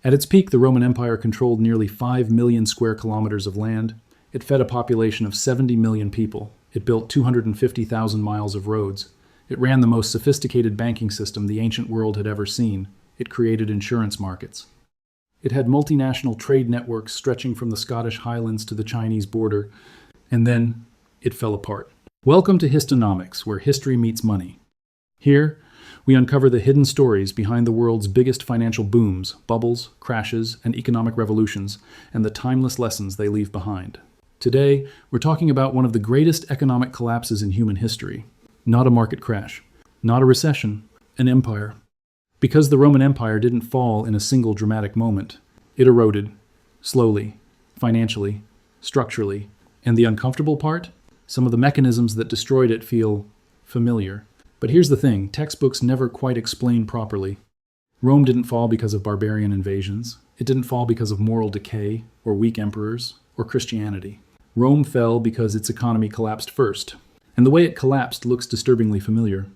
At its peak, the Roman Empire controlled nearly 5 million square kilometers of land. It fed a population of 70 million people. It built 250,000 miles of roads. It ran the most sophisticated banking system the ancient world had ever seen. It created insurance markets. It had multinational trade networks stretching from the Scottish Highlands to the Chinese border, and then it fell apart. Welcome to Histonomix, where history meets money. Here, we uncover the hidden stories behind the world's biggest financial booms, bubbles, crashes, and economic revolutions, and the timeless lessons they leave behind. Today, we're talking about one of the greatest economic collapses in human history. Not a market crash, not a recession, an empire. Because the Roman Empire didn't fall in a single dramatic moment, it eroded, slowly, financially, structurally, and the uncomfortable part? Some of the mechanisms that destroyed it feel familiar. But here's the thing, textbooks never quite explain properly. Rome didn't fall because of barbarian invasions. It didn't fall because of moral decay, or weak emperors, or Christianity. Rome fell because its economy collapsed first. And the way it collapsed looks disturbingly familiar.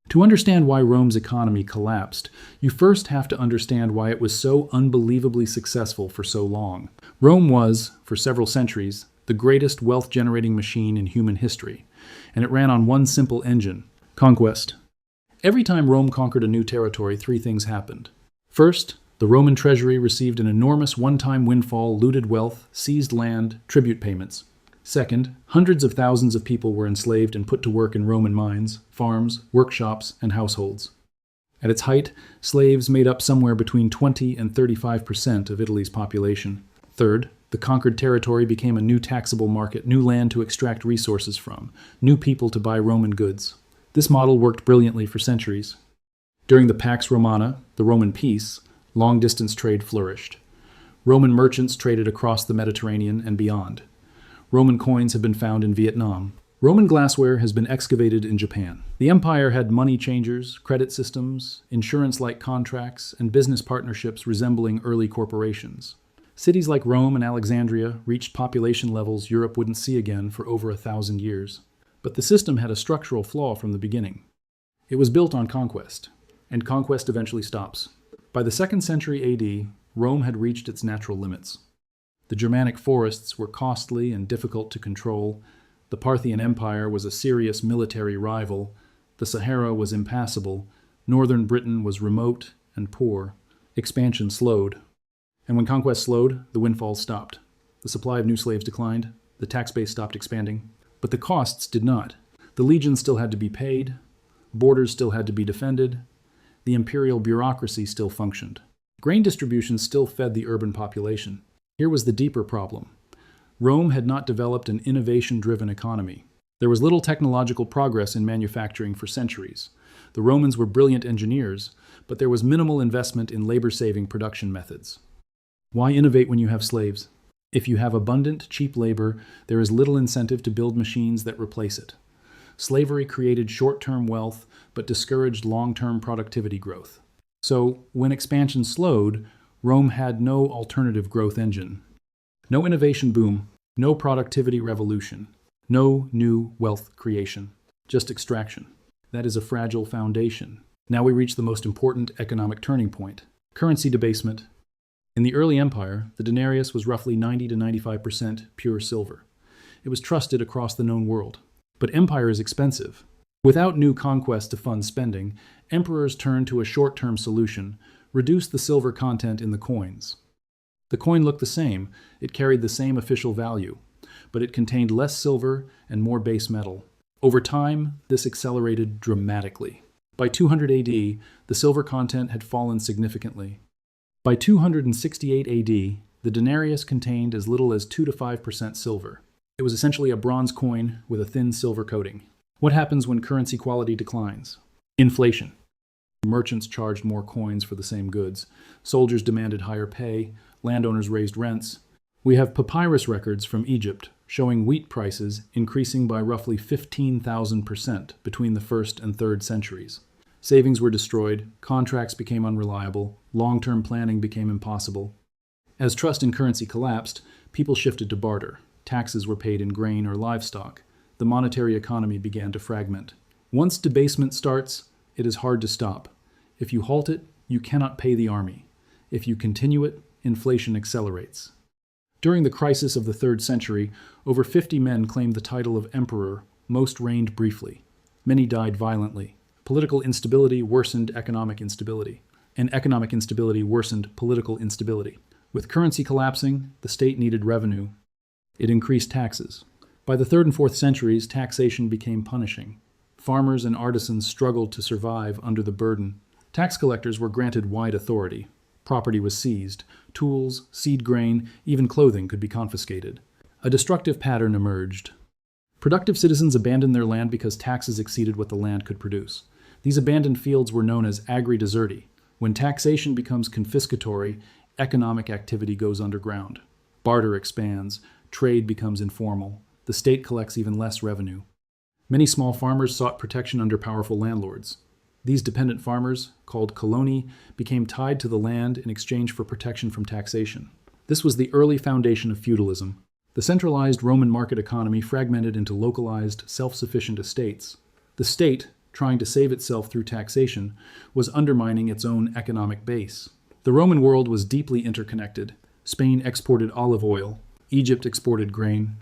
To understand why Rome's economy collapsed, you first have to understand why it was so unbelievably successful for so long. Rome was, for several centuries, the greatest wealth-generating machine in human history, and it ran on one simple engine: conquest. Every time Rome conquered a new territory, three things happened. First, the Roman treasury received an enormous one-time windfall, looted wealth, seized land, tribute payments. Second, hundreds of thousands of people were enslaved and put to work in Roman mines, farms, workshops, and households. At its height, slaves made up somewhere between 20 and 35% of Italy's population. Third, the conquered territory became a new taxable market, new land to extract resources from, new people to buy Roman goods. This model worked brilliantly for centuries. During the Pax Romana, the Roman peace, long-distance trade flourished. Roman merchants traded across the Mediterranean and beyond. Roman coins have been found in Vietnam. Roman glassware has been excavated in Japan. The empire had money changers, credit systems, insurance-like contracts, and business partnerships resembling early corporations. Cities like Rome and Alexandria reached population levels Europe wouldn't see again for over 1,000 years. But the system had a structural flaw from the beginning. It was built on conquest, and conquest eventually stops. By the 2nd century AD, Rome had reached its natural limits. The Germanic forests were costly and difficult to control. The Parthian Empire was a serious military rival. The Sahara was impassable. Northern Britain was remote and poor. Expansion slowed. And when conquest slowed, the windfalls stopped. The supply of new slaves declined. The tax base stopped expanding. But the costs did not. The legions still had to be paid. Borders still had to be defended. The imperial bureaucracy still functioned. Grain distribution still fed the urban population. Here was the deeper problem. Rome had not developed an innovation-driven economy. There was little technological progress in manufacturing for centuries. The Romans were brilliant engineers, but there was minimal investment in labor-saving production methods. Why innovate when you have slaves? If you have abundant, cheap labor, there is little incentive to build machines that replace it. Slavery created short-term wealth, but discouraged long-term productivity growth. So, when expansion slowed, Rome had no alternative growth engine. No innovation boom, no productivity revolution, no new wealth creation, just extraction. That is a fragile foundation. Now we reach the most important economic turning point: currency debasement. In the early empire, the denarius was roughly 90 to 95% pure silver. It was trusted across the known world. But empire is expensive. Without new conquests to fund spending, emperors turned to a short-term solution: reduce the silver content in the coins. The coin looked the same, it carried the same official value, but it contained less silver and more base metal. Over time, this accelerated dramatically. By 200 AD, the silver content had fallen significantly. By 268 AD, the denarius contained as little as 2 to 5% silver. It was essentially a bronze coin with a thin silver coating. What happens when currency quality declines? Inflation. Merchants charged more coins for the same goods. Soldiers demanded higher pay. Landowners raised rents. We have papyrus records from Egypt showing wheat prices increasing by roughly 15,000% between the 1st and 3rd centuries. Savings were destroyed, contracts became unreliable, long-term planning became impossible. As trust in currency collapsed, people shifted to barter. Taxes were paid in grain or livestock. The monetary economy began to fragment. Once debasement starts, it is hard to stop. If you halt it, you cannot pay the army. If you continue it, inflation accelerates. During the crisis of the 3rd century, over 50 men claimed the title of emperor, most reigned briefly. Many died violently. Political instability worsened economic instability, and economic instability worsened political instability. With currency collapsing, the state needed revenue. It increased taxes. By the 3rd and 4th centuries, taxation became punishing. Farmers and artisans struggled to survive under the burden. Tax collectors were granted wide authority. Property was seized. Tools, seed grain, even clothing could be confiscated. A destructive pattern emerged. Productive citizens abandoned their land because taxes exceeded what the land could produce. These abandoned fields were known as agri deserti. When taxation becomes confiscatory, economic activity goes underground. Barter expands. Trade becomes informal. The state collects even less revenue. Many small farmers sought protection under powerful landlords. These dependent farmers, called coloni, became tied to the land in exchange for protection from taxation. This was the early foundation of feudalism. The centralized Roman market economy fragmented into localized, self-sufficient estates. The state, trying to save itself through taxation, was undermining its own economic base. The Roman world was deeply interconnected. Spain exported olive oil. Egypt exported grain.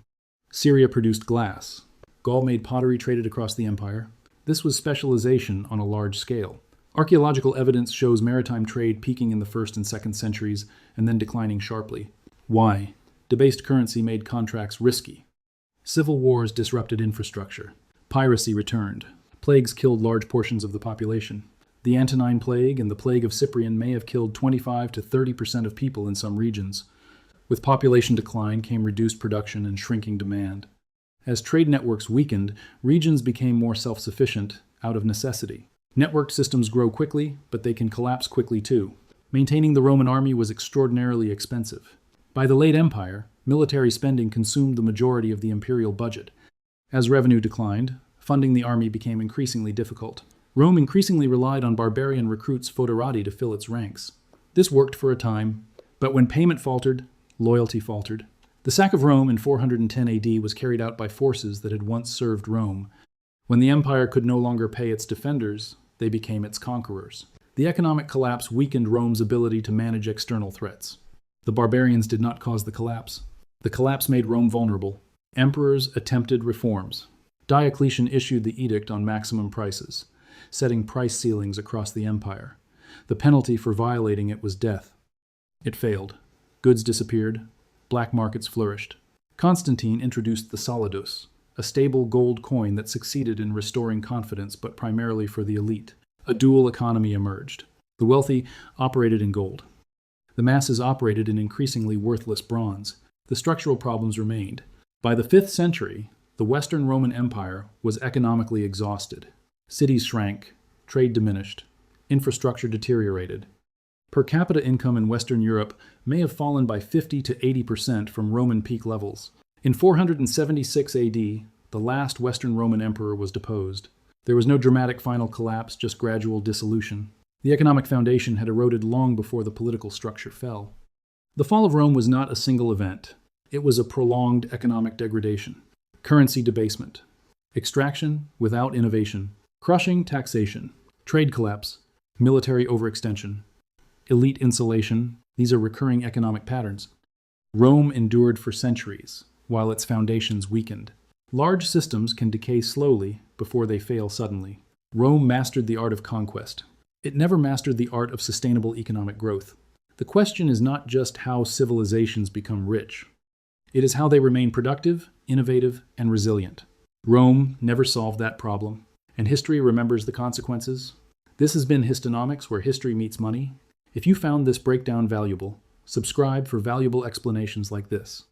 Syria produced glass. Gaul made pottery traded across the empire. This was specialization on a large scale. Archaeological evidence shows maritime trade peaking in the 1st and 2nd centuries and then declining sharply. Why? Debased currency made contracts risky. Civil wars disrupted infrastructure. Piracy returned. Plagues killed large portions of the population. The Antonine Plague and the Plague of Cyprian may have killed 25 to 30% of people in some regions. With population decline came reduced production and shrinking demand. As trade networks weakened, regions became more self-sufficient out of necessity. Networked systems grow quickly, but they can collapse quickly too. Maintaining the Roman army was extraordinarily expensive. By the late Empire, military spending consumed the majority of the imperial budget. As revenue declined, funding the army became increasingly difficult. Rome increasingly relied on barbarian recruits foederati to fill its ranks. This worked for a time, but when payment faltered, loyalty faltered. The sack of Rome in 410 AD was carried out by forces that had once served Rome. When the empire could no longer pay its defenders, they became its conquerors. The economic collapse weakened Rome's ability to manage external threats. The barbarians did not cause the collapse. The collapse made Rome vulnerable. Emperors attempted reforms. Diocletian issued the edict on maximum prices, setting price ceilings across the empire. The penalty for violating it was death. It failed. Goods disappeared. Black markets flourished. Constantine introduced the solidus, a stable gold coin that succeeded in restoring confidence but primarily for the elite. A dual economy emerged. The wealthy operated in gold. The masses operated in increasingly worthless bronze. The structural problems remained. By the 5th century, the Western Roman Empire was economically exhausted. Cities shrank, trade diminished, infrastructure deteriorated. Per capita income in Western Europe may have fallen by 50 to 80% from Roman peak levels. In 476 AD, the last Western Roman emperor was deposed. There was no dramatic final collapse, just gradual dissolution. The economic foundation had eroded long before the political structure fell. The fall of Rome was not a single event. It was a prolonged economic degradation. Currency debasement. Extraction without innovation. Crushing taxation. Trade collapse. Military overextension. Elite insulation. These are recurring economic patterns. Rome endured for centuries, while its foundations weakened. Large systems can decay slowly before they fail suddenly. Rome mastered the art of conquest. It never mastered the art of sustainable economic growth. The question is not just how civilizations become rich. It is how they remain productive, innovative, and resilient. Rome never solved that problem, and history remembers the consequences. This has been Histonomix, where history meets money. If you found this breakdown valuable, subscribe for valuable explanations like this.